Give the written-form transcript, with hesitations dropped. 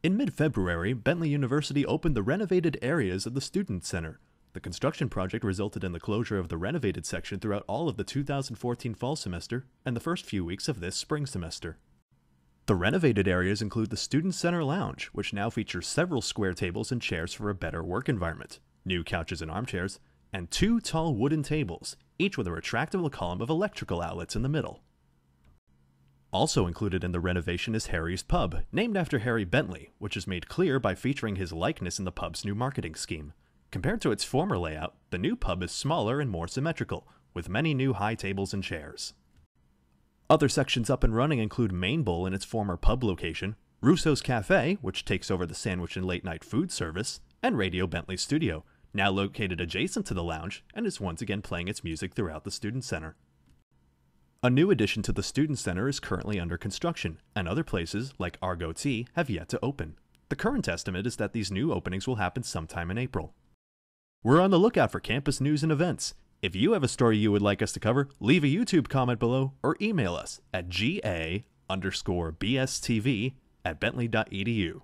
In mid-February, Bentley University opened the renovated areas of the Student Center. The construction project resulted in the closure of the renovated section throughout all of the 2014 fall semester and the first few weeks of this spring semester. The renovated areas include the Student Center Lounge, which now features several square tables and chairs for a better work environment, new couches and armchairs, and 2 tall wooden tables, each with a retractable column of electrical outlets in the middle. Also included in the renovation is Harry's Pub, named after Harry Bentley, which is made clear by featuring his likeness in the pub's new marketing scheme. Compared to its former layout, the new pub is smaller and more symmetrical, with many new high tables and chairs. Other sections up and running include Main Bowl in its former pub location, Russo's Cafe, which takes over the sandwich and late-night food service, and Radio Bentley Studio, now located adjacent to the lounge and is once again playing its music throughout the Student Center. A new addition to the Student Center is currently under construction, and other places, like Argo Tea, have yet to open. The current estimate is that these new openings will happen sometime in April. We're on the lookout for campus news and events. If you have a story you would like us to cover, leave a YouTube comment below or email us at ga_bstv@bentley.edu.